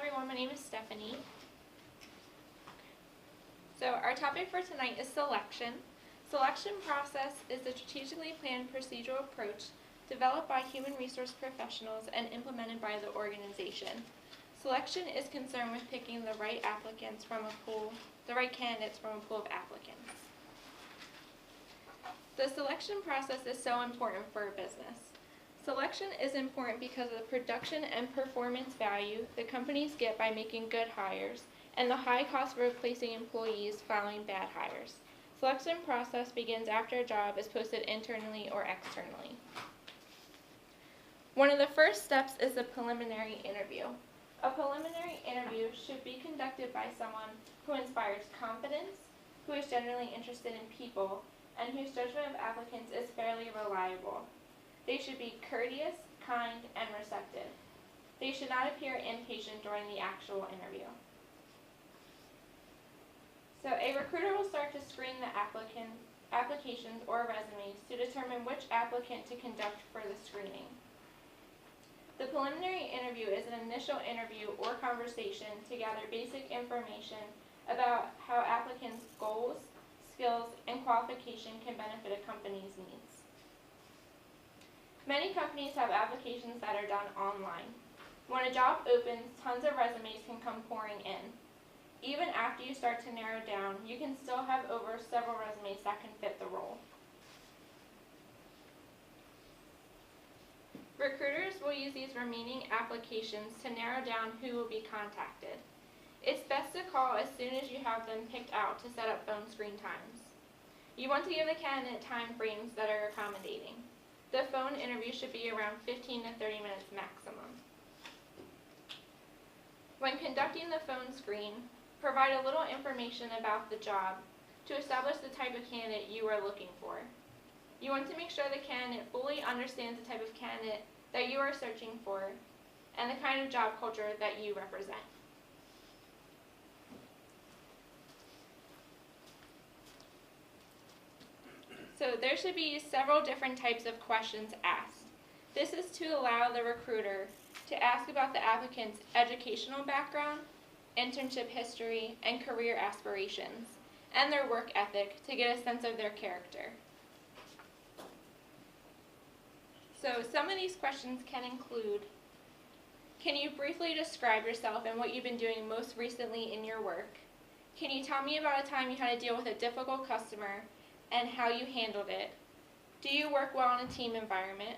everyone, my name is Stephanie. So our topic for tonight is selection. Selection process is a strategically planned procedural approach developed by human resource professionals and implemented by the organization. Selection is concerned with picking the right candidates from a pool of applicants. The selection process is so important for a business. Selection is important because of the production and performance value the companies get by making good hires and the high cost of replacing employees following bad hires. Selection process begins after a job is posted internally or externally. One of the first steps is the preliminary interview. A preliminary interview should be conducted by someone who inspires confidence, who is generally interested in people, and whose judgment of applicants is fairly reliable. They should be courteous, kind, and receptive. They should not appear impatient during the actual interview. So a recruiter will start to screen the applications or resumes to determine which applicant to conduct for the screening. The preliminary interview is an initial interview or conversation to gather basic information about how applicants' goals, skills, and qualification can benefit a company's needs. Many companies have applications that are done online. When a job opens, tons of resumes can come pouring in. Even after you start to narrow down, you can still have over several resumes that can fit the role. Recruiters will use these remaining applications to narrow down who will be contacted. It's best to call as soon as you have them picked out to set up phone screen times. You want to give the candidate time frames that are accommodating. The phone interview should be around 15 to 30 minutes maximum. When conducting the phone screen, provide a little information about the job to establish the type of candidate you are looking for. You want to make sure the candidate fully understands the type of candidate that you are searching for and the kind of job culture that you represent. So there should be several different types of questions asked. This is to allow the recruiter to ask about the applicant's educational background, internship history, and career aspirations, and their work ethic to get a sense of their character. So some of these questions can include, can you briefly describe yourself and what you've been doing most recently in your work? Can you tell me about a time you had to deal with a difficult customer and how you handled it? Do you work well in a team environment?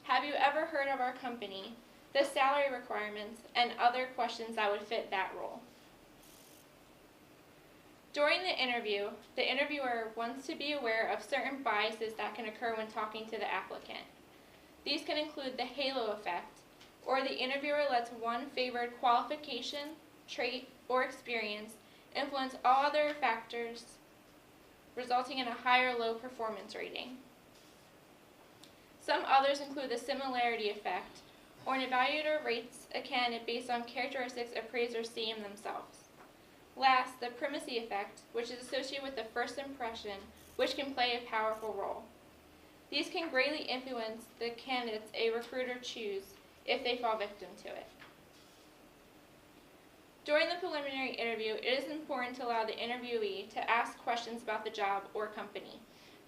Have you ever heard of our company? The salary requirements, and other questions that would fit that role. During the interview, the interviewer wants to be aware of certain biases that can occur when talking to the applicant. These can include the halo effect, or the interviewer lets one favored qualification, trait, or experience influence all other factors, resulting in a high or low performance rating. Some others include the similarity effect, or an evaluator rates a candidate based on characteristics appraisers see in themselves. Last, the primacy effect, which is associated with the first impression, which can play a powerful role. These can greatly influence the candidates a recruiter chooses if they fall victim to it. During the preliminary interview, it is important to allow the interviewee to ask questions about the job or company.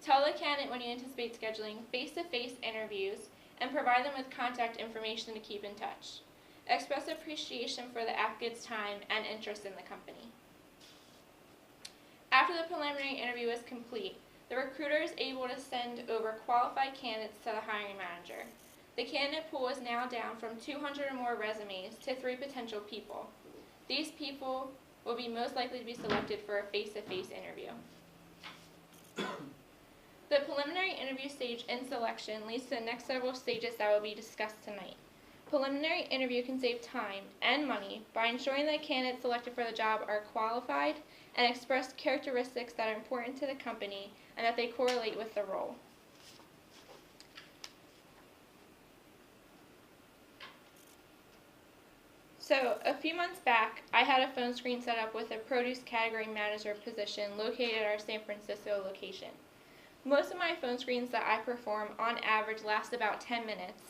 Tell the candidate when you anticipate scheduling face-to-face interviews and provide them with contact information to keep in touch. Express appreciation for the applicant's time and interest in the company. After the preliminary interview is complete, the recruiter is able to send over qualified candidates to the hiring manager. The candidate pool is now down from 200 or more resumes to 3 potential people. These people will be most likely to be selected for a face-to-face interview. The preliminary interview stage in selection leads to the next several stages that will be discussed tonight. Preliminary interview can save time and money by ensuring that candidates selected for the job are qualified and express characteristics that are important to the company and that they correlate with the role. So a few months back, I had a phone screen set up with a produce category manager position located at our San Francisco location. Most of my phone screens that I perform on average last about 10 minutes.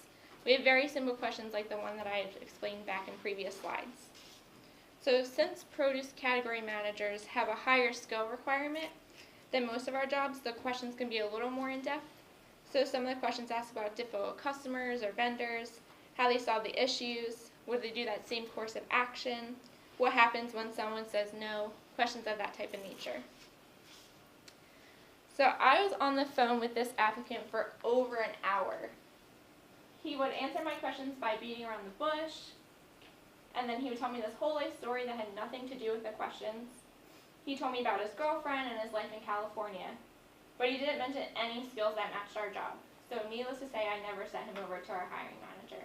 We have very simple questions like the one that I had explained back in previous slides. So since produce category managers have a higher skill requirement than most of our jobs, the questions can be a little more in-depth. So some of the questions ask about difficult customers or vendors, how they solve the issues, would they do that same course of action, what happens when someone says no, questions of that type of nature. So I was on the phone with this applicant for over an hour. He would answer my questions by beating around the bush, and then he would tell me this whole life story that had nothing to do with the questions. He told me about his girlfriend and his life in California, but he didn't mention any skills that matched our job. So needless to say, I never sent him over to our hiring manager.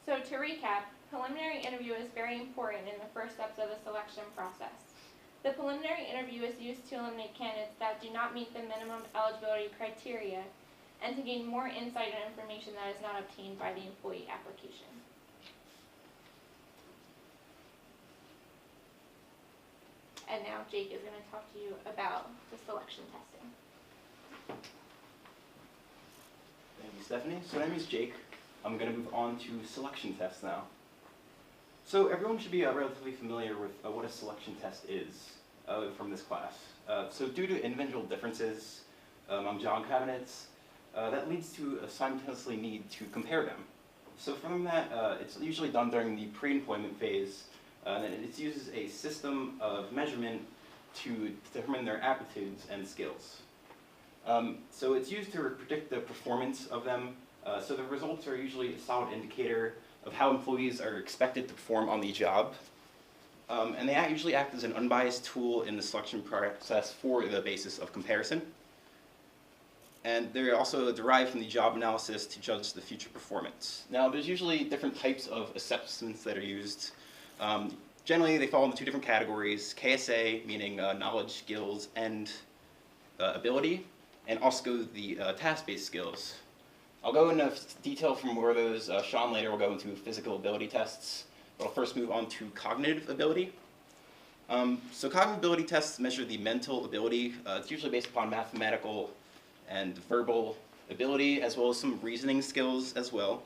So to recap, preliminary interview is very important in the first steps of the selection process. The preliminary interview is used to eliminate candidates that do not meet the minimum eligibility criteria and to gain more insight and information that is not obtained by the employee application. And now Jake is going to talk to you about the selection testing. Thank you, Stephanie. So my name is Jake. I'm going to move on to selection tests now. So everyone should be relatively familiar with what a selection test is from this class. So due to individual differences among job candidates, that leads to a simultaneously need to compare them. So from that, it's usually done during the pre-employment phase, and it uses a system of measurement to determine their aptitudes and skills. So it's used to predict the performance of them, so the results are usually a solid indicator of how employees are expected to perform on the job. And they usually act as an unbiased tool in the selection process for the basis of comparison. And they're also derived from the job analysis to judge the future performance. Now, there's usually different types of assessments that are used. Generally, they fall into two different categories: KSA, meaning knowledge, skills, and ability, and also the task-based skills. I'll go into detail from more of those. Sean later will go into physical ability tests, but I'll first move on to cognitive ability. So cognitive ability tests measure the mental ability. It's usually based upon mathematical and verbal ability, as well as some reasoning skills as well.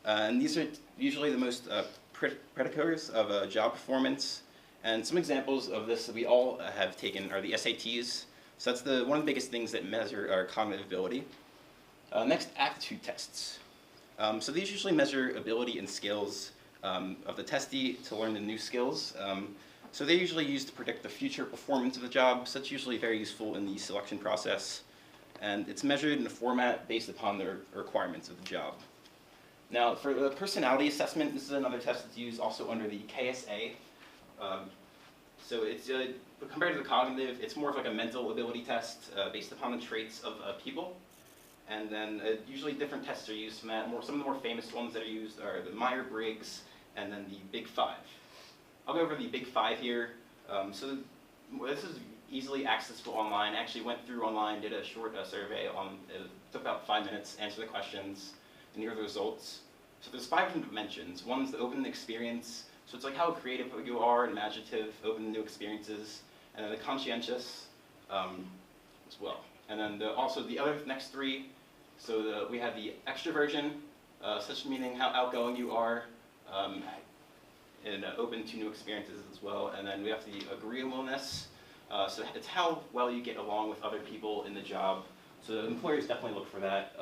And these are usually the most predictors of job performance. And some examples of this that we all have taken are the SATs. So that's one of the biggest things that measure our cognitive ability. Next, aptitude tests. So these usually measure ability and skills of the testee to learn the new skills. So they're usually used to predict the future performance of the job, so that's usually very useful in the selection process. And it's measured in a format based upon the requirements of the job. Now, for the personality assessment, this is another test that's used also under the KSA. So it's compared to the cognitive, it's more of like a mental ability test based upon the traits of people. And then usually different tests are used from that. Some of the more famous ones that are used are the Myers-Briggs and then the Big Five. I'll go over the Big Five here. So this is easily accessible online. I actually went through online, did a short survey it took about 5 minutes, answer the questions, and here are the results. So there's 5 different dimensions. One's the open experience, so it's like how creative you are, imaginative, open to new experiences, and then the conscientious as well. And then also the other next 3, so we have the extroversion, such meaning how outgoing you are, and open to new experiences as well. And then we have the agreeableness, so it's how well you get along with other people in the job. So employers definitely look for that.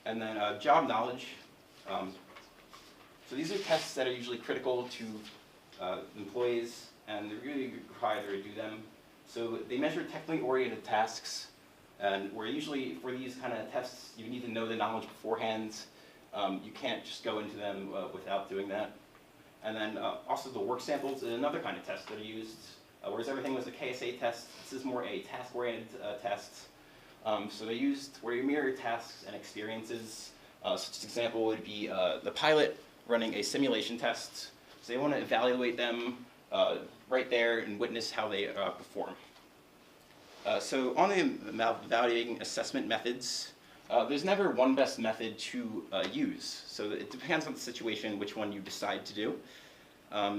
And then job knowledge. So these are tests that are usually critical to employees, and they're really required to do them. So they measure technically oriented tasks, and where usually for these kind of tests, you need to know the knowledge beforehand. You can't just go into them without doing that. And then also the work samples is another kind of test that are used. Whereas everything was a KSA test, this is more a task-oriented test. So they used where you mirror tasks and experiences. Such an example would be the pilot running a simulation test. So they want to evaluate them right there and witness how they perform. So on the evaluating assessment methods, there's never one best method to use. So it depends on the situation which one you decide to do.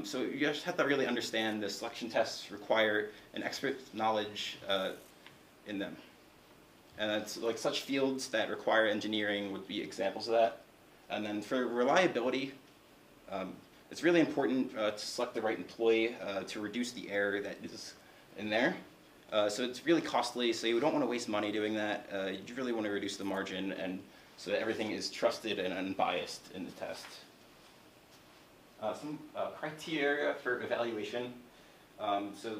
So you just have to really understand the selection tests require an expert knowledge in them. And it's like such fields that require engineering would be examples of that. And then for reliability, It's really important to select the right employee to reduce the error that is in there. So it's really costly, so you don't want to waste money doing that. You really want to reduce the margin and so that everything is trusted and unbiased in the test. Some criteria for evaluation. So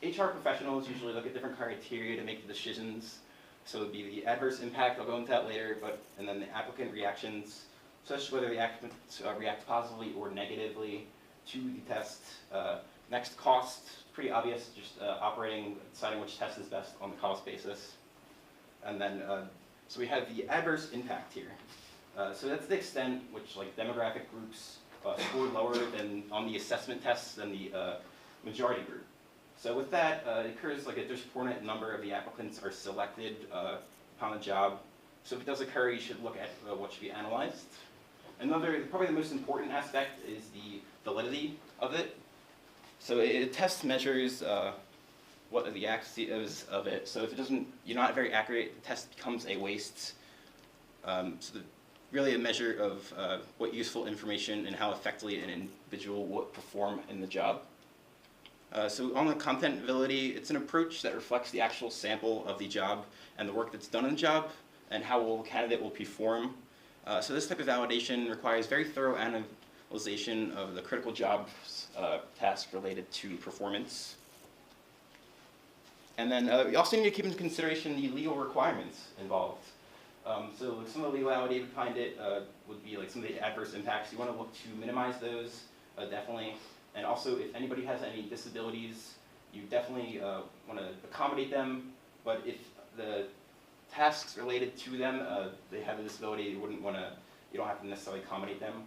HR professionals usually look at different criteria to make the decisions. So it would be the adverse impact, I'll go into that later, and then the applicant reactions, such as whether the applicants react positively or negatively to the test. Next, cost, pretty obvious, just operating, deciding which test is best on the cost basis. And then, so we have the adverse impact here. So that's the extent which like demographic groups scored lower than on the assessment tests than the majority group. So with that, it occurs like a disproportionate number of the applicants are selected upon the job. So if it does occur, you should look at what should be analyzed. Another, probably the most important aspect is the validity of it. So a test measures what the accuracy is of it. So if it doesn't, you're not very accurate, the test becomes a waste. Really a measure of what useful information and how effectively an individual will perform in the job. So on the content validity, it's an approach that reflects the actual sample of the job and the work that's done in the job and how well the candidate will perform. So this type of validation requires very thorough analyzation of the critical job task related to performance. And then you also need to keep into consideration the legal requirements involved. So some of the legality behind it would be like some of the adverse impacts. You want to look to minimize those, definitely. And also, if anybody has any disabilities, you definitely want to accommodate them. But if the tasks related to them, they have a disability, you don't have to necessarily accommodate them.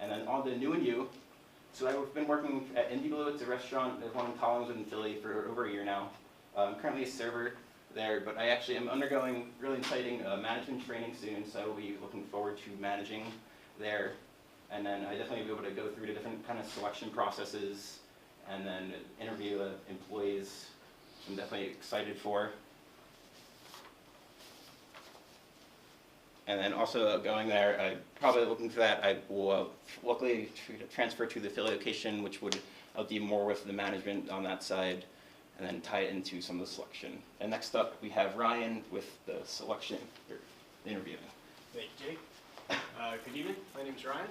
And then on the new and you, so I've been working at Indie Blue. It's a restaurant, there's one in Collingswood in Philly for over a year now. I'm currently a server there, but I actually am undergoing really exciting management training soon, so I will be looking forward to managing there. And then I definitely will be able to go through the different kind of selection processes and then interview the employees, which I'm definitely excited for. And then also going there, probably looking for that, I will luckily transfer to the Philly location, which would deal more with the management on that side, and then tie it into some of the selection. And next up, we have Ryan with the selection, or the interviewing. Thank you, Jake. Good evening. My name is Ryan.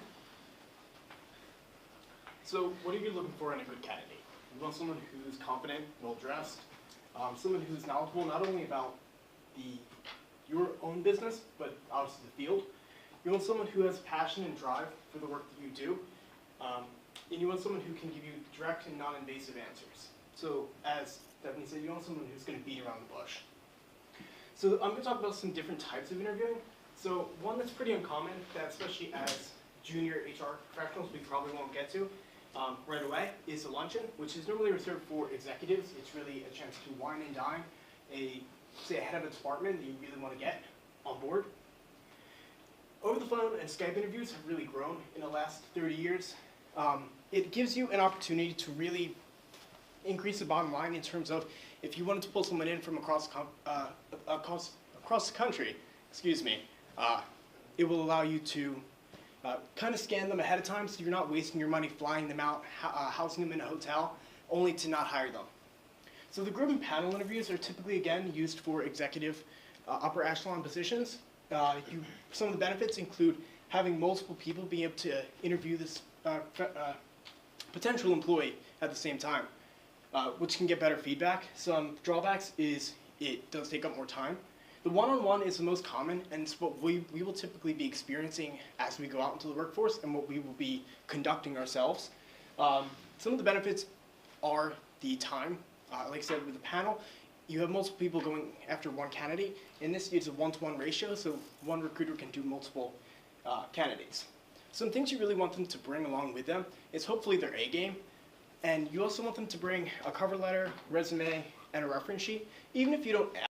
So what are you looking for in a good candidate? You want someone who's confident, well-dressed, someone who's knowledgeable not only about your own business, but obviously the field. You want someone who has passion and drive for the work that you do. And you want someone who can give you direct and non-invasive answers. So as Stephanie said, you want someone who's going to beat around the bush. So I'm going to talk about some different types of interviewing. So one that's pretty uncommon, that especially as junior HR professionals we probably won't get to right away, is a luncheon, which is normally reserved for executives. It's really a chance to wine and dine say a head of a department that you really want to get on board. Over the phone and Skype interviews have really grown in the last 30 years. It gives you an opportunity to really increase the bottom line in terms of if you wanted to pull someone in from across the country, excuse me, it will allow you to kind of scan them ahead of time so you're not wasting your money flying them out, housing them in a hotel, only to not hire them. So the group and panel interviews are typically, again, used for executive upper echelon positions. Some of the benefits include having multiple people being able to interview this potential employee at the same time, which can get better feedback. Some drawbacks is it does take up more time. The one-on-one is the most common, and it's what we will typically be experiencing as we go out into the workforce and what we will be conducting ourselves. Some of the benefits are the time. Like I said, with the panel, you have multiple people going after one candidate. In this, it's a one-to-one ratio, so one recruiter can do multiple candidates. Some things you really want them to bring along with them is hopefully their A game, and you also want them to bring a cover letter, resume, and a reference sheet. Even if you don't